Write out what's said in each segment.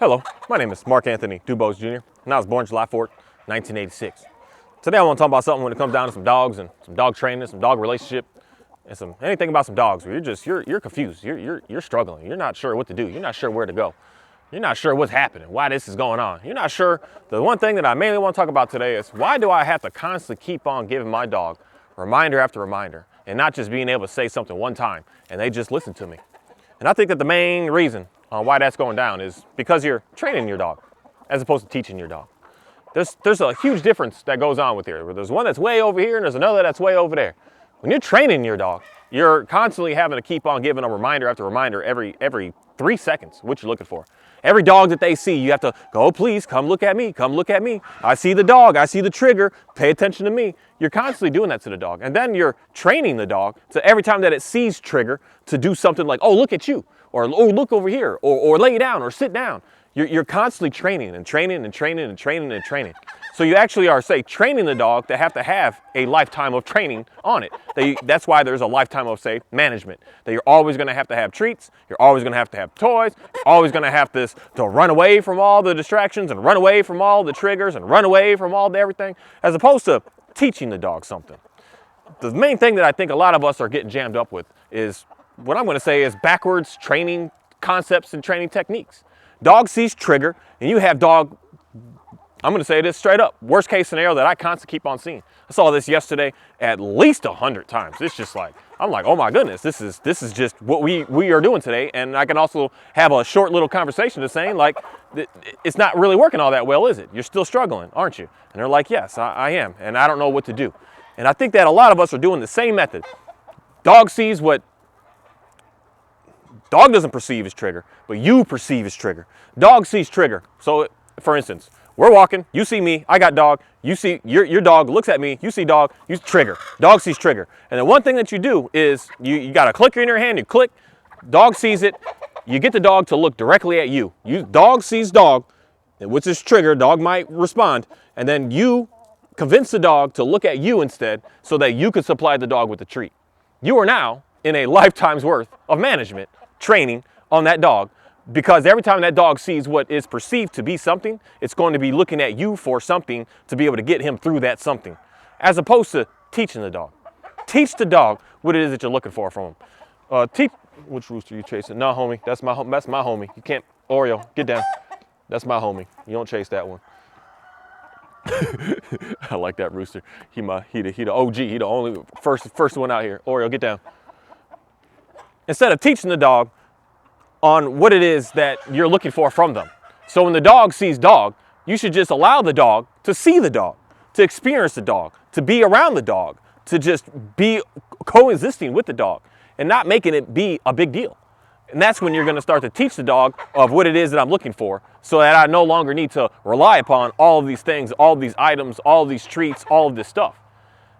Hello, my name is Mark Anthony Dubose Jr., and I was born July 4th, 1986. Today I want to talk about something when it comes down to some dogs and some dog training, some dog relationship, and anything about some dogs where you're confused, you're struggling, you're not sure what to do, you're not sure where to go, you're not sure what's happening, why this is going on, you're not sure. The one thing that I mainly want to talk about today is why do I have to constantly keep on giving my dog reminder after reminder and not just being able to say something one time and they just listen to me. And I think that the main reason why that's going down is because you're training your dog as opposed to teaching your dog. There's a huge difference that goes on with here. There's one that's way over here and there's another that's way over there. When you're training your dog, you're constantly having to keep on giving a reminder after reminder every 3 seconds, what you're looking for. Every dog that they see, you have to go, please, come look at me, come look at me. I see the dog, I see the trigger, pay attention to me. You're constantly doing that to the dog. And then you're training the dog to every time that it sees trigger to do something like, oh, look at you, or oh, look over here, or lay down, or sit down. You're constantly training and training and training and training and training. So you actually are, say, training the dog to have a lifetime of training on it. That's why there's a lifetime of, say, management. That you're always going to have treats, you're always going to have toys, you're always going to have to run away from all the distractions and run away from all the triggers and run away from all the everything, as opposed to teaching the dog something. The main thing that I think a lot of us are getting jammed up with is what I'm going to say is backwards training concepts and training techniques. Dog sees trigger, and you have dog, I'm going to say this straight up, worst case scenario that I constantly keep on seeing. I saw this yesterday at least 100 times. It's just like, I'm like, oh my goodness, this is just what we are doing today. And I can also have a short little conversation to saying like, it's not really working all that well, is it? You're still struggling, aren't you? And they're like, yes, I am, and I don't know what to do. And I think that a lot of us are doing the same method. Dog sees what dog doesn't perceive as trigger, but you perceive as trigger. Dog sees trigger. So, for instance, we're walking, you see me, I got dog, you see your dog looks at me, you see dog, you trigger. Dog sees trigger. And the one thing that you do is you got a clicker in your hand, you click, dog sees it, you get the dog to look directly at you. Dog sees dog, which is trigger, dog might respond, and then you convince the dog to look at you instead so that you could supply the dog with the treat. You are now in a lifetime's worth of management training on that dog, because every time that dog sees what is perceived to be something, it's going to be looking at you for something to be able to get him through that something, as opposed to teaching the dog. Teach the dog what it is that you're looking for from him. Which rooster are you chasing? No, homie, that's my homie. You can't, Oreo, get down. That's my homie. You don't chase that one. I like that rooster. He the OG. He the only first one out here. Oreo, get down. Instead of teaching the dog on what it is that you're looking for from them. So when the dog sees dog, you should just allow the dog to see the dog, to experience the dog, to be around the dog, to just be coexisting with the dog and not making it be a big deal. And that's when you're going to start to teach the dog of what it is that I'm looking for, so that I no longer need to rely upon all of these things, all of these items, all of these treats, all of this stuff.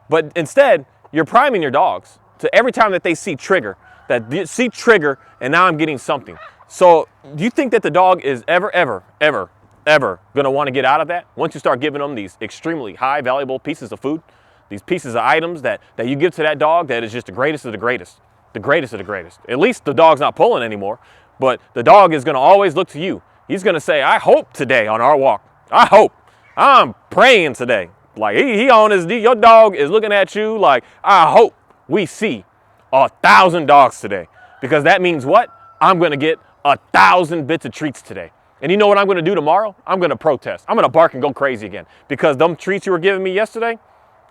But instead, you're priming your dogs to every time that they see trigger, and now I'm getting something. So do you think that the dog is ever going to want to get out of that once you start giving them these extremely high valuable pieces of food, these pieces of items that you give to that dog that is just the greatest of the greatest, the greatest of the greatest? At least the dog's not pulling anymore, but the dog is going to always look to you. He's going to say, I hope today on our walk, I hope, I'm praying today. Like your dog is looking at you like, I hope we see 1,000 dogs today, because that means what? I'm going to get 1,000 bits of treats today. And you know what I'm going to do tomorrow? I'm going to protest. I'm going to bark and go crazy again, because them treats you were giving me yesterday,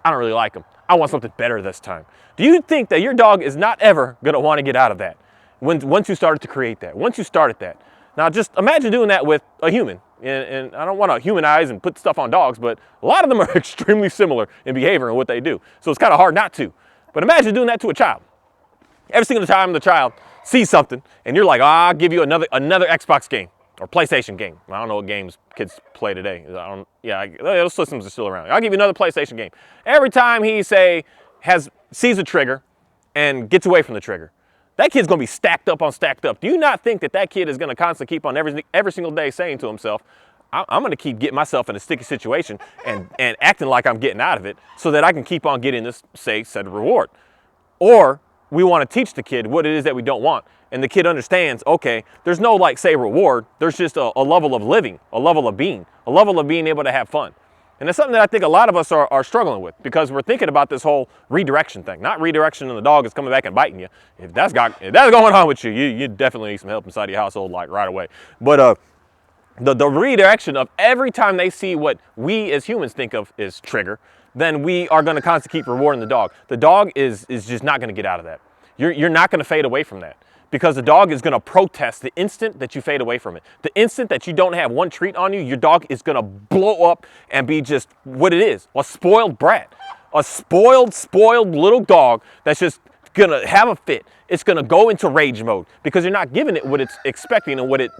I don't really like them. I want something better this time. Do you think that your dog is not ever going to want to get out of that once you started to create that, once you started that? Now just imagine doing that with a human. And I don't want to humanize and put stuff on dogs, but a lot of them are extremely similar in behavior and what they do. So it's kind of hard not to. But imagine doing that to a child. Every single time the child sees something and you're like, I'll give you another Xbox game or PlayStation game. I don't know what games kids play today. Those systems are still around. I'll give you another PlayStation game. Every time he sees a trigger and gets away from the trigger, that kid's going to be stacked up on stacked up. Do you not think that kid is going to constantly keep on every single day saying to himself, I'm going to keep getting myself in a sticky situation and acting like I'm getting out of it so that I can keep on getting this, say, said reward? Or we want to teach the kid what it is that we don't want. And the kid understands, okay, there's no like say reward, there's just a level of living, a level of being able to have fun. And that's something that I think a lot of us are struggling with, because we're thinking about this whole redirection thing. Not redirection and the dog is coming back and biting you. If that's going on with you, you definitely need some help inside your household like right away. But the redirection of every time they see what we as humans think of is trigger, then we are going to constantly keep rewarding the dog. The dog is just not going to get out of that. You're not going to fade away from that, because the dog is going to protest the instant that you fade away from it. The instant that you don't have one treat on you, your dog is going to blow up and be just what it is, a spoiled brat. A spoiled little dog that's just going to have a fit. It's going to go into rage mode because you're not giving it what it's expecting and what it,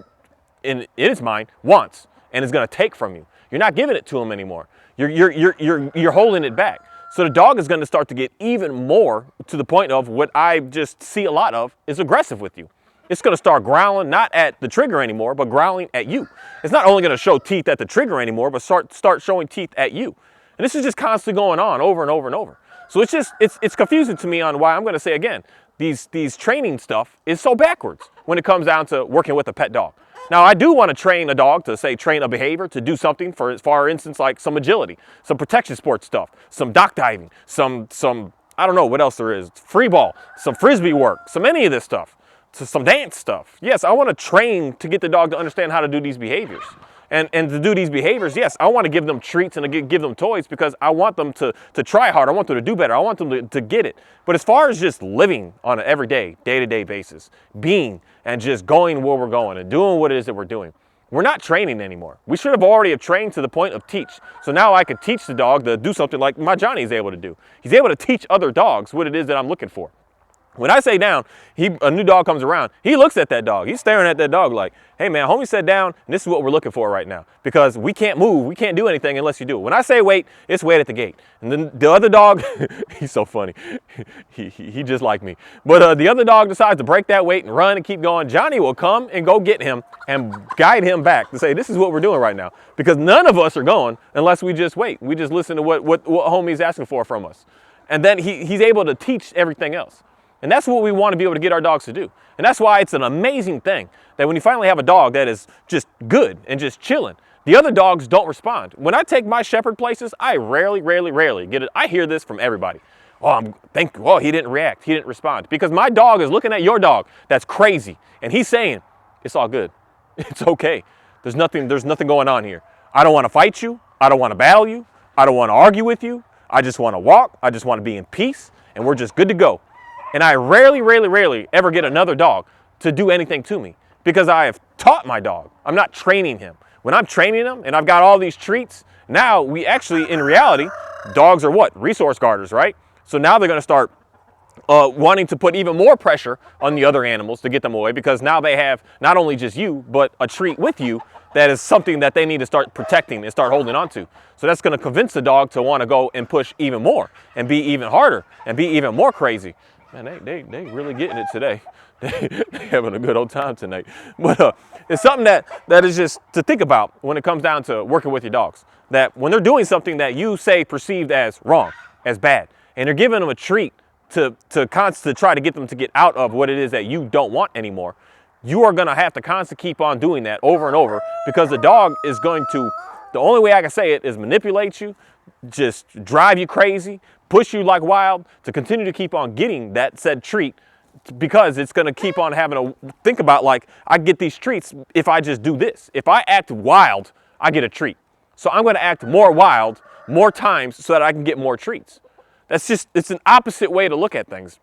in its mind, wants and is going to take from you. You're not giving it to him anymore. You're holding it back. So the dog is going to start to get even more to the point of what I just see a lot of is aggressive with you. It's going to start growling, not at the trigger anymore, but growling at you. It's not only going to show teeth at the trigger anymore, but start showing teeth at you. And this is just constantly going on over and over and over. So it's confusing to me on why, I'm going to say again, these training stuff is so backwards when it comes down to working with a pet dog. Now, I do want to train a dog to, say, train a behavior, to do something, for instance, like some agility, some protection sports stuff, some dock diving, some I don't know what else there is, free ball, some frisbee work, some any of this stuff, some dance stuff. Yes, I want to train to get the dog to understand how to do these behaviors. And to do these behaviors, yes, I want to give them treats and to give them toys because I want them to try hard. I want them to do better. I want them to get it. But as far as just living on an everyday, day-to-day basis, being and just going where we're going and doing what it is that we're doing, we're not training anymore. We should have already trained to the point of teach. So now I could teach the dog to do something like my Johnny is able to do. He's able to teach other dogs what it is that I'm looking for. When I say down, a new dog comes around, he looks at that dog. He's staring at that dog like, hey man, homie said down, and this is what we're looking for right now. Because we can't move, we can't do anything unless you do it. When I say wait, it's wait at the gate. And then the other dog, he's so funny. He just like me. But the other dog decides to break that wait and run and keep going. Johnny will come and go get him and guide him back to say, this is what we're doing right now. Because none of us are going unless we just wait. We just listen to what homie's asking for from us. And then he's able to teach everything else. And that's what we want to be able to get our dogs to do. And that's why it's an amazing thing that when you finally have a dog that is just good and just chilling, the other dogs don't respond. When I take my shepherd places, I rarely get it. I hear this from everybody. Oh, he didn't react. He didn't respond. Because my dog is looking at your dog that's crazy. And he's saying, it's all good. It's okay. There's nothing going on here. I don't want to fight you. I don't want to battle you. I don't want to argue with you. I just want to walk. I just want to be in peace. And we're just good to go. And I rarely ever get another dog to do anything to me because I have taught my dog. I'm not training him. When I'm training him and I've got all these treats, now we actually, in reality, dogs are what? Resource guarders, right? So now they're going to start wanting to put even more pressure on the other animals to get them away because now they have not only just you, but a treat with you that is something that they need to start protecting and start holding on to. So that's going to convince the dog to want to go and push even more and be even harder and be even more crazy. Man, they really getting it today. They having a good old time tonight. But it's something that is just to think about when it comes down to working with your dogs. That when they're doing something that you say perceived as wrong, as bad, and you're giving them a treat to try to get them to get out of what it is that you don't want anymore, you are going to have to constantly keep on doing that over and over because the dog is going to, the only way I can say it is manipulate you, just drive you crazy, push you like wild to continue to keep on getting that said treat because it's going to keep on having to think about like, I get these treats if I just do this. If I act wild, I get a treat. So I'm going to act more wild more times so that I can get more treats. It's an opposite way to look at things.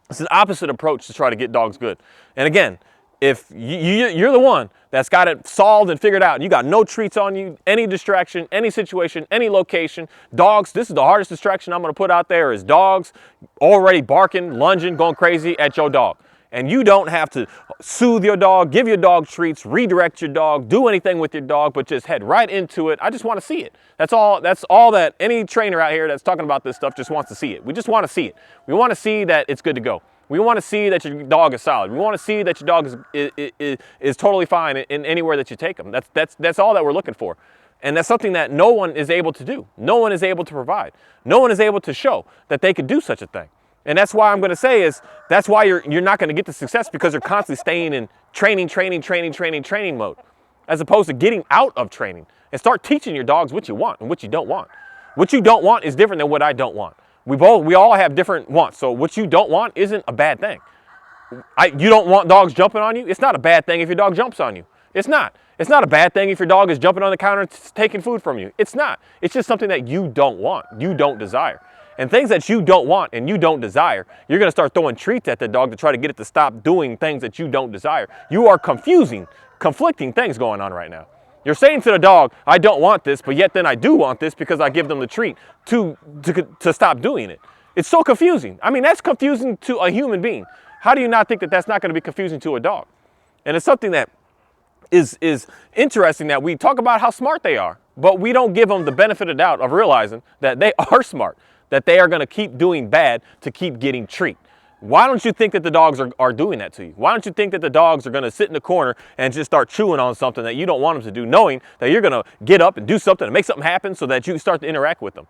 It's an opposite approach to try to get dogs good. And again, if you're the one that's got it solved and figured out, and you got no treats on you, any distraction, any situation, any location, dogs, this is the hardest distraction I'm going to put out there is dogs already barking, lunging, going crazy at your dog. And you don't have to soothe your dog, give your dog treats, redirect your dog, do anything with your dog, but just head right into it. I just want to see it. That's all that any trainer out here that's talking about this stuff just wants to see it. We just want to see it. We want to see that it's good to go. We want to see that your dog is solid. We want to see that your dog is totally fine in anywhere that you take them. That's all that we're looking for. And that's something that no one is able to do. No one is able to provide. No one is able to show that they could do such a thing. And that's why I'm going to say is that's why you're not going to get the success, because you're constantly staying in training mode, as opposed to getting out of training and start teaching your dogs what you want and what you don't want. What you don't want is different than what I don't want. We all have different wants. So what you don't want isn't a bad thing. You don't want dogs jumping on you. It's not a bad thing if your dog jumps on you. It's not. It's not a bad thing if your dog is jumping on the counter and taking food from you. It's not. It's just something that you don't want, you don't desire. And things that you don't want and you don't desire, you're going to start throwing treats at the dog to try to get it to stop doing things that you don't desire. You are conflicting things going on right now. You're saying to the dog, I don't want this, but yet then I do want this because I give them the treat to stop doing it. It's so confusing. I mean, that's confusing to a human being. How do you not think that that's not going to be confusing to a dog? And it's something that is interesting, that we talk about how smart they are, but we don't give them the benefit of doubt of realizing that they are smart, that they are going to keep doing bad to keep getting treat. Why don't you think that the dogs are doing that to you? Why don't you think that the dogs are going to sit in the corner and just start chewing on something that you don't want them to do, knowing that you're going to get up and do something and make something happen so that you start to interact with them?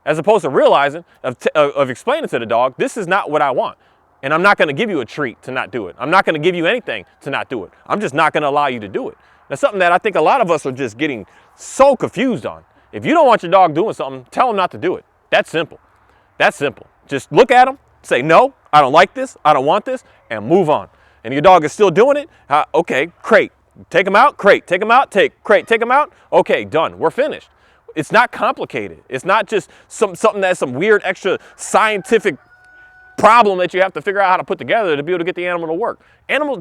As opposed to realizing, of explaining to the dog, this is not what I want. And I'm not going to give you a treat to not do it. I'm not going to give you anything to not do it. I'm just not going to allow you to do it. That's something that I think a lot of us are just getting so confused on. If you don't want your dog doing something, tell them not to do it. That's simple. That's simple. Just look at them, say, no, I don't like this, I don't want this, and move on. And your dog is still doing it, okay, crate. Take them out, crate. Take them out, crate. Take them out, okay, done. We're finished. It's not complicated. It's not just something that's some weird extra scientific problem that you have to figure out how to put together to be able to get the animal to work.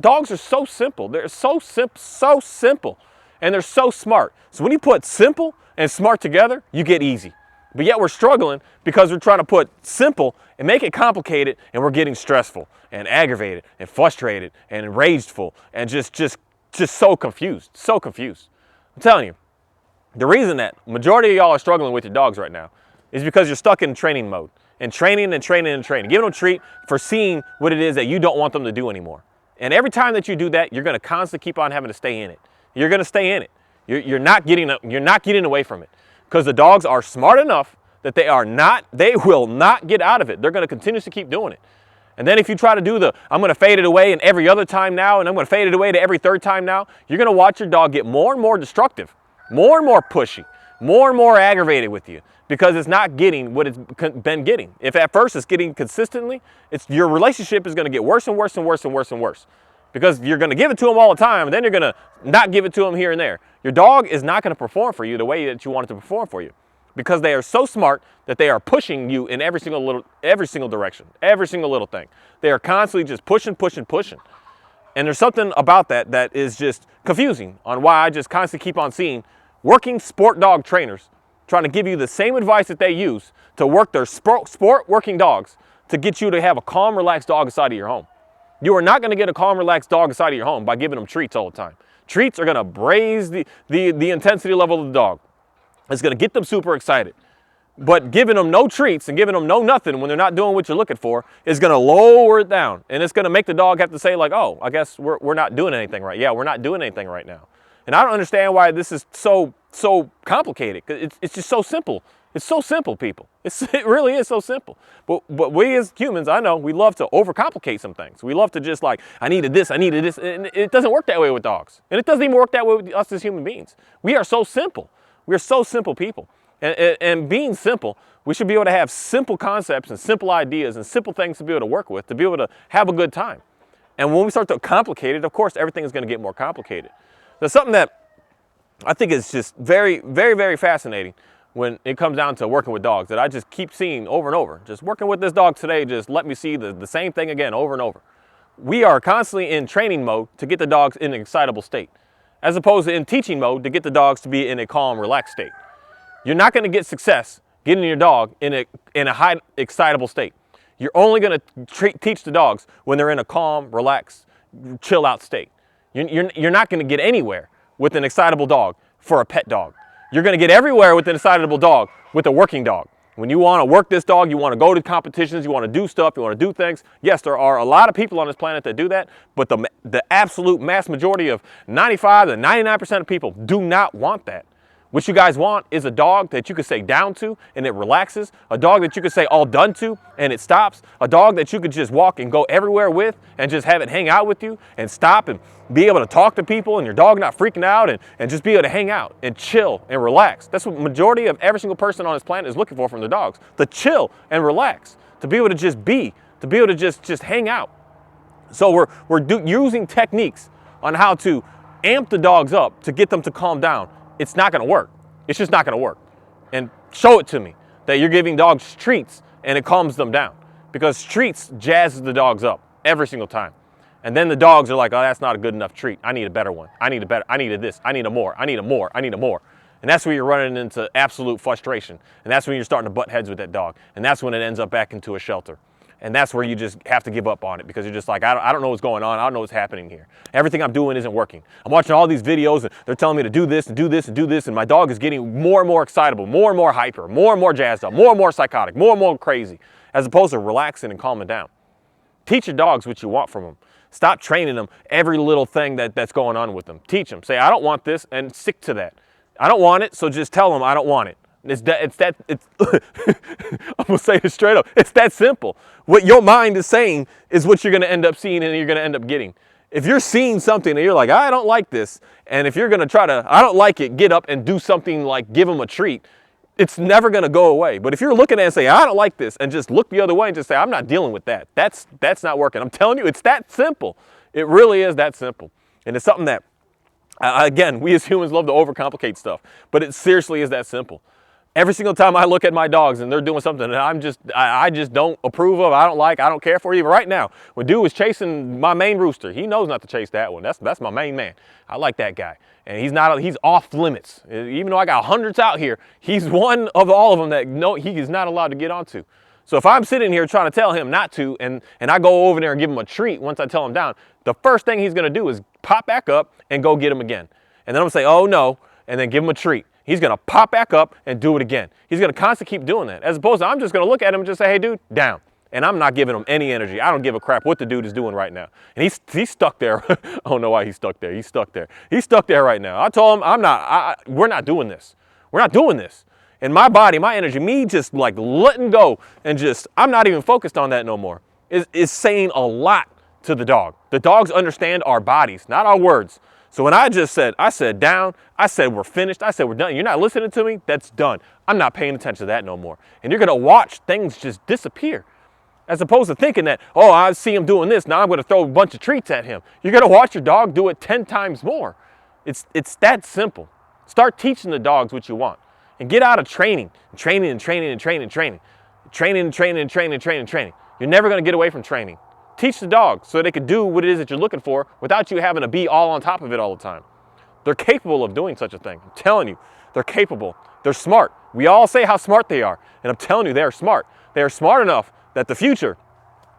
Dogs are so simple. They're so simple, and they're so smart. So when you put simple and smart together, you get easy. But yet we're struggling because we're trying to put simple and make it complicated, and we're getting stressful and aggravated and frustrated and enrageful and just so confused, I'm telling you, the reason that majority of y'all are struggling with your dogs right now is because you're stuck in training mode. And training. Giving them a treat for seeing what it is that you don't want them to do anymore. And every time that you do that, you're going to constantly keep on having to stay in it. You're going to stay in it. You're not getting away from it. Because the dogs are smart enough that they will not get out of it. They're going to continuously keep doing it. And then if you try to do I'm going to fade it away and every other time now, and I'm going to fade it away to every third time now, you're going to watch your dog get more and more destructive, more and more pushy, more and more aggravated with you, because it's not getting what it's been getting. If at first it's getting consistently, your relationship is going to get worse and worse and worse and worse and worse, because you're going to give it to them all the time, and then you're going to not give it to them here and there. Your dog is not going to perform for you the way that you want it to perform for you, because they are so smart that they are pushing you in every single direction, every single little thing. They are constantly just pushing. And there's something about that is just confusing on why I just constantly keep on seeing working sport dog trainers trying to give you the same advice that they use to work their sport working dogs to get you to have a calm, relaxed dog inside of your home. You are not going to get a calm, relaxed dog inside of your home by giving them treats all the time. Treats are going to raise the intensity level of the dog. It's going to get them super excited. But giving them no treats and giving them no nothing when they're not doing what you're looking for is going to lower it down. And it's going to make the dog have to say, like, oh, I guess we're not doing anything right. Yeah, we're not doing anything right now. And I don't understand why this is so complicated. It's just so simple. It's so simple, people. It really is so simple. But we as humans, I know, we love to overcomplicate some things. We love to just like, I needed this. And it doesn't work that way with dogs. And it doesn't even work that way with us as human beings. We are so simple. We are so simple people. And being simple, we should be able to have simple concepts and simple ideas and simple things to be able to work with, to be able to have a good time. And when we start to complicate it, of course, everything is going to get more complicated. There's something that I think is just very, very, very fascinating when it comes down to working with dogs that I just keep seeing over and over. Just working with this dog today, just let me see the same thing again over and over. We are constantly in training mode to get the dogs in an excitable state, as opposed to in teaching mode to get the dogs to be in a calm, relaxed state. You're not going to get success getting your dog in a high, excitable state. You're only going to teach the dogs when they're in a calm, relaxed, chill out state. You're not going to get anywhere with an excitable dog for a pet dog. You're going to get everywhere with an excitable dog with a working dog. When you want to work this dog, you want to go to competitions, you want to do stuff, you want to do things. Yes, there are a lot of people on this planet that do that, but the absolute mass majority of 95 to 99% of people do not want that. What you guys want is a dog that you can say down to and it relaxes, a dog that you can say all done to and it stops, a dog that you could just walk and go everywhere with and just have it hang out with you and stop and be able to talk to people and your dog not freaking out and just be able to hang out and chill and relax. That's what majority of every single person on this planet is looking for from their dogs, to chill and relax, to be able to just be, to be able to just hang out. So we're using techniques on how to amp the dogs up to get them to calm down. It's not gonna work. It's just not gonna work. And show it to me that you're giving dogs treats and it calms them down, because treats jazzes the dogs up every single time. And then the dogs are like, oh, that's not a good enough treat. I need a better one. I need a this. I need a more. I need a more. I need a more. And that's where you're running into absolute frustration. And that's when you're starting to butt heads with that dog. And that's when it ends up back into a shelter. And that's where you just have to give up on it, because you're just like, I don't know what's going on. I don't know what's happening here. Everything I'm doing isn't working. I'm watching all these videos and they're telling me to do this and do this and do this. And my dog is getting more and more excitable, more and more hyper, more and more jazzed up, more and more psychotic, more and more crazy, as opposed to relaxing and calming down. Teach your dogs what you want from them. Stop training them every little thing that's going on with them. Teach them. Say, I don't want this, and stick to that. I don't want it, so just tell them I don't want it. It's I'm gonna say it straight up. It's that simple. What your mind is saying is what you're gonna end up seeing and you're gonna end up getting. If you're seeing something and you're like, I don't like this, and if you're gonna try to, I don't like it, get up and do something like give them a treat, it's never gonna go away. But if you're looking at it and say, I don't like this, and just look the other way and just say, I'm not dealing with that. That's not working. I'm telling you, it's that simple. It really is that simple. And it's something that, again, we as humans love to overcomplicate stuff, but it seriously is that simple. Every single time I look at my dogs and they're doing something that I just don't approve of, I don't like, I don't care for. Even right now, when dude was chasing my main rooster, he knows not to chase that one. That's my main man. I like that guy. And he's off limits. Even though I got hundreds out here, he's one of all of them that he is not allowed to get onto. So if I'm sitting here trying to tell him not to, and I go over there and give him a treat once I tell him down, the first thing he's gonna do is pop back up and go get him again. And then I'm gonna say, oh no, and then give him a treat. He's gonna pop back up and do it again. He's gonna constantly keep doing that. As opposed to I'm just gonna look at him and just say, hey dude, down. And I'm not giving him any energy. I don't give a crap what the dude is doing right now. And he's stuck there. I don't know why he's stuck there. He's stuck there. He's stuck there right now. I told him we're not doing this. We're not doing this. And my body, my energy, me just like letting go and just, I'm not even focused on that no more, is saying a lot to the dog. The dogs understand our bodies, not our words. So when I said down, I said we're finished, I said we're done. You're not listening to me, that's done. I'm not paying attention to that no more. And you're gonna watch things just disappear. As opposed to thinking that, oh, I see him doing this, now I'm gonna throw a bunch of treats at him. You're gonna watch your dog do it 10 times more. It's that simple. Start teaching the dogs what you want. And get out of training. Training. You're never gonna get away from training. Teach the dogs so they can do what it is that you're looking for without you having to be all on top of it all the time. They're capable of doing such a thing. I'm telling you, they're capable. They're smart. We all say how smart they are, and I'm telling you, they are smart. They are smart enough that the future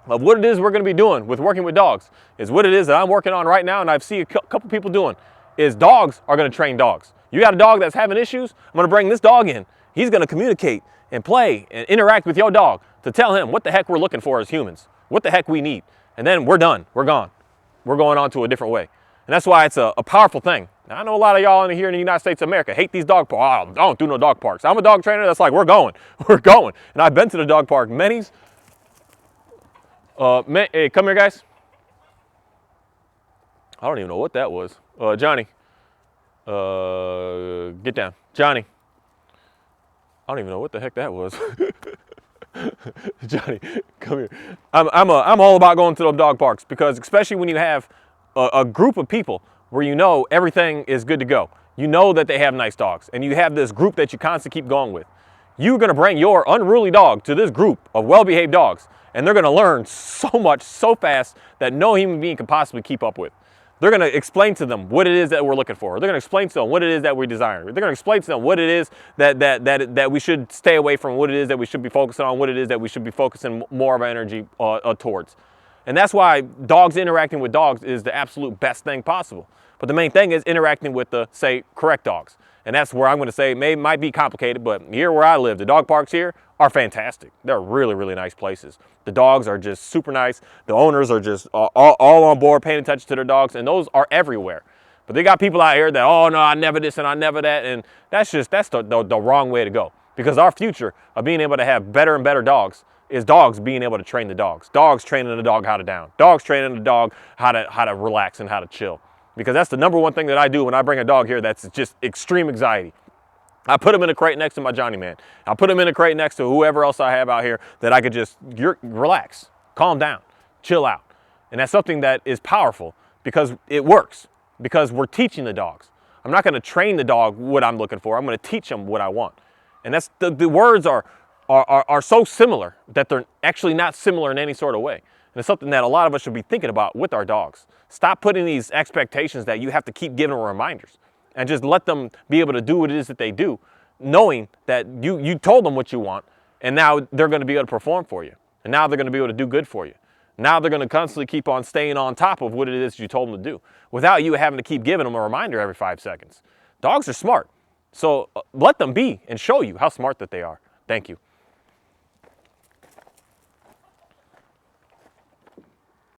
of what it is we're going to be doing with working with dogs is what it is that I'm working on right now, and I've seen a couple people doing, is dogs are going to train dogs. You got a dog that's having issues, I'm going to bring this dog in. He's going to communicate and play and interact with your dog to tell him what the heck we're looking for as humans, what the heck we need. And then we're done. We're gone. We're going on to a different way. And that's why it's a powerful thing. Now, I know a lot of y'all in here in the United States of America hate these dog parks. I don't do no dog parks. I'm a dog trainer that's like, we're going. We're going. And I've been to the dog park many's. Hey, come here, guys. I don't even know what that was. Johnny. Get down. Johnny. I don't even know what the heck that was. Johnny, come here. I'm all about going to those dog parks, because especially when you have a group of people where you know everything is good to go. You know that they have nice dogs, and you have this group that you constantly keep going with. You're gonna bring your unruly dog to this group of well-behaved dogs, and they're gonna learn so much so fast that no human being can possibly keep up with. They're going to explain to them what it is that we're looking for. They're going to explain to them what it is that we desire. They're going to explain to them what it is that we should stay away from, what it is that we should be focusing on, what it is that we should be focusing more of our energy towards. And that's why dogs interacting with dogs is the absolute best thing possible. But the main thing is interacting with the, say, correct dogs. And that's where I'm going to say it might be complicated, but here where I live, the dog parks here are fantastic. They're really, really nice places. The dogs are just super nice. The owners are just all on board, paying attention to their dogs, and those are everywhere. But they got people out here that, oh no, I never this and I never that. And that's the wrong way to go. Because our future of being able to have better and better dogs is dogs being able to train the dogs. Dogs training the dog how to down. Dogs training the dog how to relax and how to chill. Because that's the number one thing that I do when I bring a dog here that's just extreme anxiety. I put him in a crate next to my Johnny Man. I put him in a crate next to whoever else I have out here that I could just relax, calm down, chill out. And that's something that is powerful because it works, because we're teaching the dogs. I'm not going to train the dog what I'm looking for. I'm going to teach them what I want. And that's the words are so similar that they're actually not similar in any sort of way. And it's something that a lot of us should be thinking about with our dogs. Stop putting these expectations that you have to keep giving them reminders, and just let them be able to do what it is that they do, knowing that you told them what you want, and now they're going to be able to perform for you. And now they're going to be able to do good for you. Now they're going to constantly keep on staying on top of what it is you told them to do, without you having to keep giving them a reminder every 5 seconds. Dogs are smart, so let them be and show you how smart that they are. Thank you.